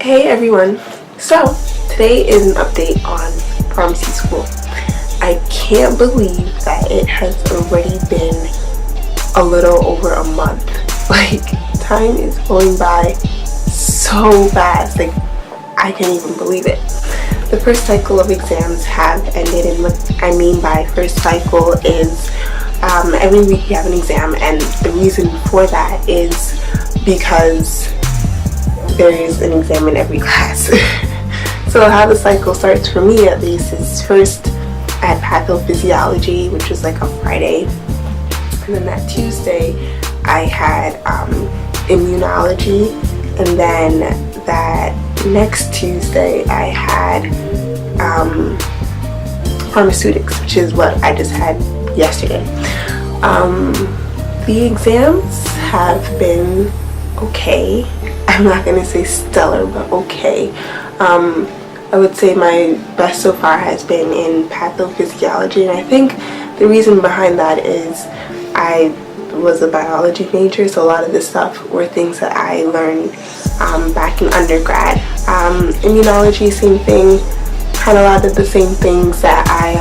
Hey everyone, so today is an update on pharmacy school. I can't believe that it has already been a little over a month. Like, time is going by so fast, like I can't even believe it. The first cycle of exams have ended, and what I mean by first cycle is every week you have an exam, and the reason for that is because there is an exam in every class. So how the cycle starts for me, at least, is first I had pathophysiology, which was like a Friday, and then that Tuesday I had immunology, and then that next Tuesday I had pharmaceutics, which is what I just had yesterday. The exams have been okay. I'm not going to say stellar, but okay. I would say my best so far has been in pathophysiology, and I think the reason behind that is I was a biology major, so a lot of this stuff were things that I learned back in undergrad. Immunology, same thing, had a lot of the same things that I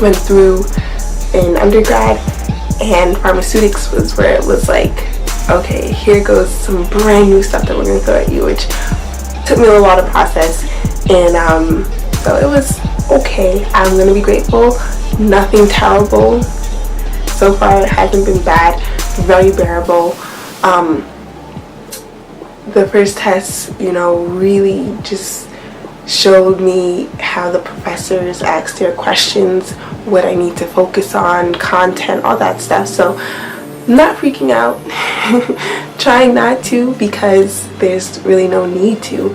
went through in undergrad, and pharmaceutics was where it was like, okay, here goes some brand new stuff that we're going to throw at you, which took me a lot of process, and so it was okay. I'm going to be grateful. Nothing terrible. So far it hasn't been bad, very bearable. The first test, really just showed me how the professors asked their questions, what I need to focus on, content, all that stuff. So not freaking out, trying not to, because there's really no need to.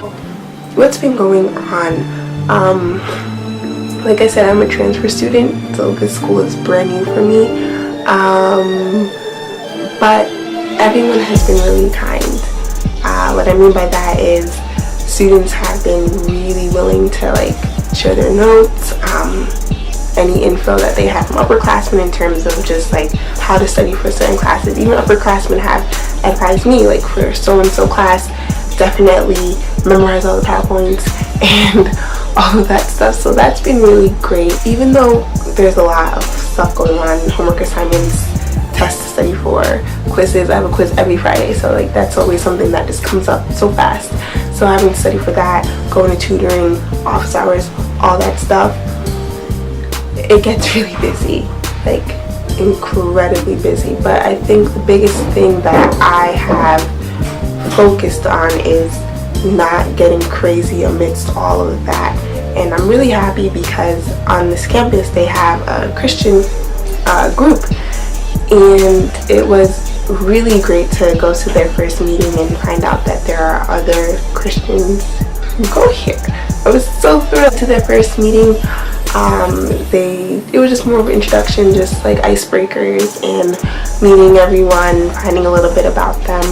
What's been going on? Like I said, I'm a transfer student, so this school is brand new for me. But everyone has been really kind. What I mean by that is students have been really willing to share their notes, any info that they have from upperclassmen in terms of just how to study for certain classes. Even upperclassmen have advised me, for so-and-so class, definitely memorize all the PowerPoints and all of that stuff. So that's been really great. Even though there's a lot of stuff going on, homework assignments, tests to study for, quizzes. I have a quiz every Friday, so that's always something that just comes up so fast. So having to study for that, going to tutoring, office hours, all that stuff, it gets really busy, incredibly busy. But I think the biggest thing that I have focused on is not getting crazy amidst all of that. And I'm really happy because on this campus they have a Christian group, and it was really great to go to their first meeting and find out that there are other Christians who go here. I was so thrilled to their first meeting. It was just more of an introduction, just icebreakers and meeting everyone, finding a little bit about them,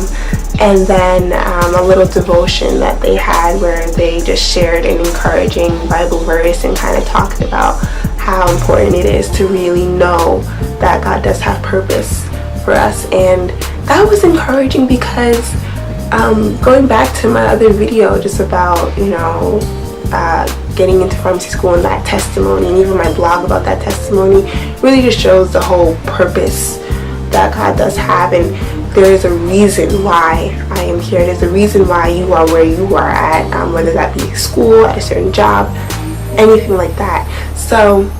and then a little devotion that they had where they just shared an encouraging Bible verse and kind of talked about how important it is to really know that God does have purpose for us. And that was encouraging because going back to my other video just about getting into pharmacy school and that testimony, and even my blog about that testimony, really just shows the whole purpose that God does have. And there is a reason why I am here. There's a reason why you are where you are at, whether that be school, at a certain job, anything like that. So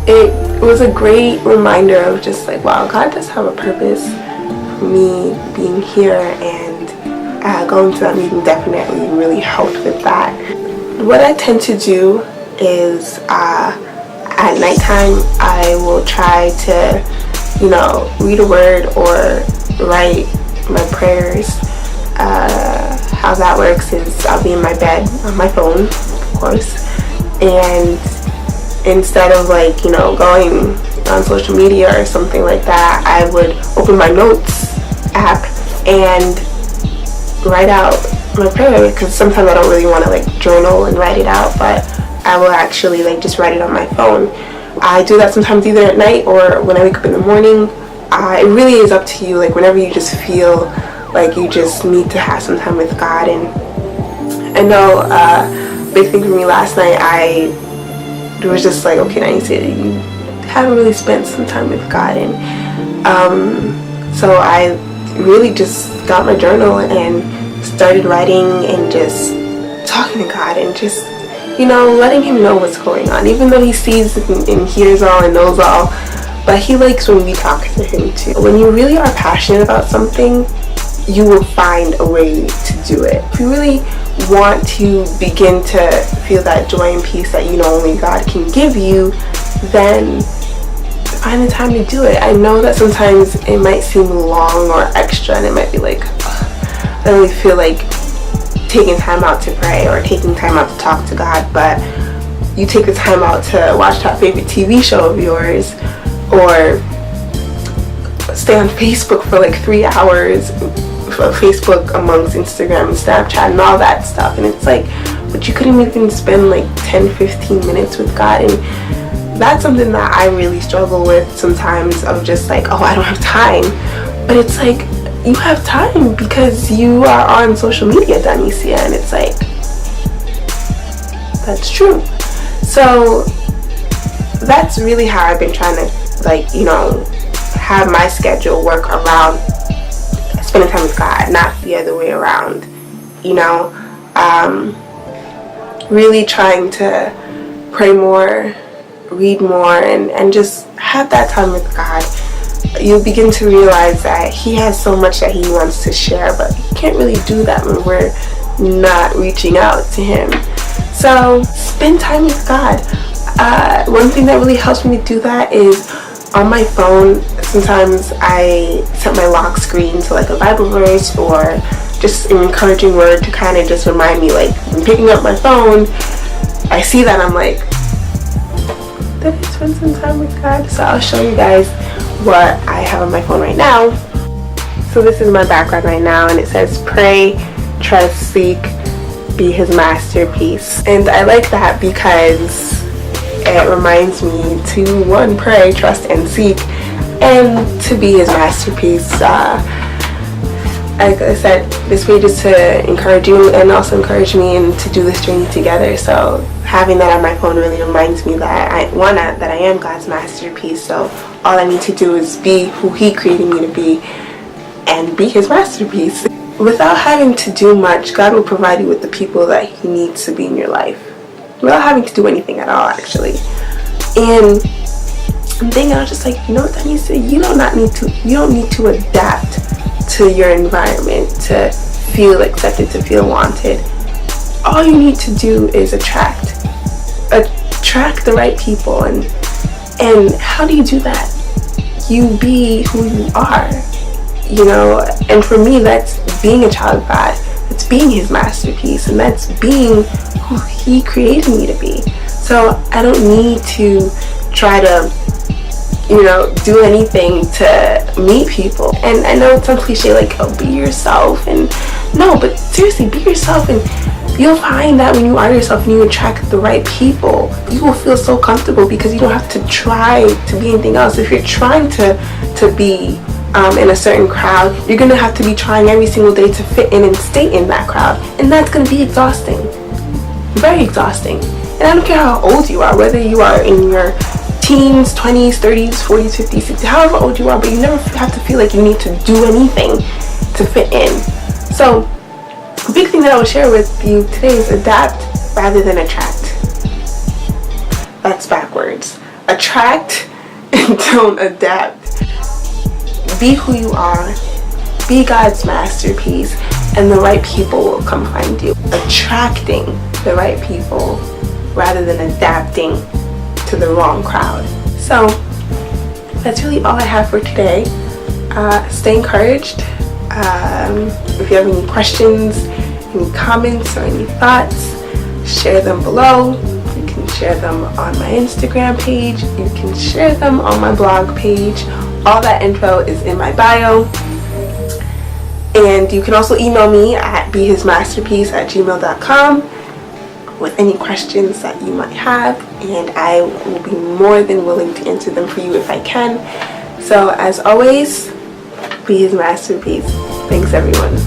it was a great reminder of just wow, God does have a purpose for me being here, and going to that meeting definitely really helped with that. What I tend to do is at nighttime I will try to read a word or write my prayers. How that works is I'll be in my bed on my phone, of course, and instead of going on social media or something like that, I would open my notes app and write out my prayer, because sometimes I don't really want to journal and write it out, but I will actually just write it on my phone. I do that sometimes either at night or when I wake up in the morning. It really is up to you, whenever you just feel like you just need to have some time with God and I know big thing for me last night, I was just like, okay, Nancy, you haven't really spent some time with God. And so I really just got my journal and started writing and just talking to God and just, letting him know what's going on, even though he sees and hears all and knows all. But he likes when we talk to him too. When you really are passionate about something, you will find a way to do it. If you really want to begin to feel that joy and peace that only God can give you, then find the time to do it. I know that sometimes it might seem long or extra, and it might be like, I don't really feel like taking time out to pray or taking time out to talk to God. But you take the time out to watch that favorite TV show of yours, or stay on Facebook for like 3 hours, Facebook amongst Instagram and Snapchat and all that stuff. And it's like, but you couldn't even spend like 10-15 minutes with God. And that's something that I really struggle with sometimes, of just like, oh, I don't have time. But it's like, you have time because you are on social media, Danicia, and it's like, that's true. So that's really how I've been trying to, have my schedule work around spending time with God, not the other way around. Really trying to pray more, read more, and just have that time with God. You'll begin to realize that he has so much that he wants to share, but he can't really do that when we're not reaching out to him. So spend time with God. One thing that really helps me to do that is on my phone. Sometimes I set my lock screen to like a Bible verse or just an encouraging word to kind of just remind me, like, when picking up my phone, I see that, I'm like, did I spend some time with God? So I'll show you guys what I have on my phone right now. So this is my background right now, and it says pray, trust, seek, be his masterpiece. And I like that because it reminds me to, one, pray, trust, and seek, and to be his masterpiece. Like I said, this page is to encourage you and also encourage me and to do this journey together. So having that on my phone really reminds me that I am God's masterpiece. So all I need to do is be who he created me to be and be his masterpiece. Without having to do much, God will provide you with the people that he needs to be in your life, without having to do anything at all, actually. And I'm thinking, I was just like, what Denise said, you don't need to adapt to your environment to feel accepted, to feel wanted. All you need to do is attract the right people. And how do you do that? You be who you are, and for me, that's being a child of God. That's being his masterpiece, and that's being who he created me to be. So I don't need to try to do anything to meet people. And I know it's some cliche, like, oh, be yourself. And no, but seriously, be yourself, and you'll find that when you are yourself and you attract the right people, you will feel so comfortable because you don't have to try to be anything else. If you're trying to be in a certain crowd, you're going to have to be trying every single day to fit in and stay in that crowd, and that's going to be exhausting, very exhausting. And I don't care how old you are, whether you are in your teens, 20s, 30s, 40s, 50s, 60s, however old you are, but you never have to feel like you need to do anything to fit in. So the big thing that I will share with you today is adapt rather than attract. That's backwards. Attract and don't adapt. Be who you are. Be God's masterpiece, and the right people will come find you. Attracting the right people rather than adapting to the wrong crowd. So that's really all I have for today. Stay encouraged. If you have any questions, any comments, or any thoughts, share them below. You can share them on my Instagram page. You can share them on my blog page. All that info is in my bio. And you can also email me at behismasterpiece@gmail.com with any questions that you might have, and I will be more than willing to answer them for you if I can. So as always, be his masterpiece. Thanks, everyone.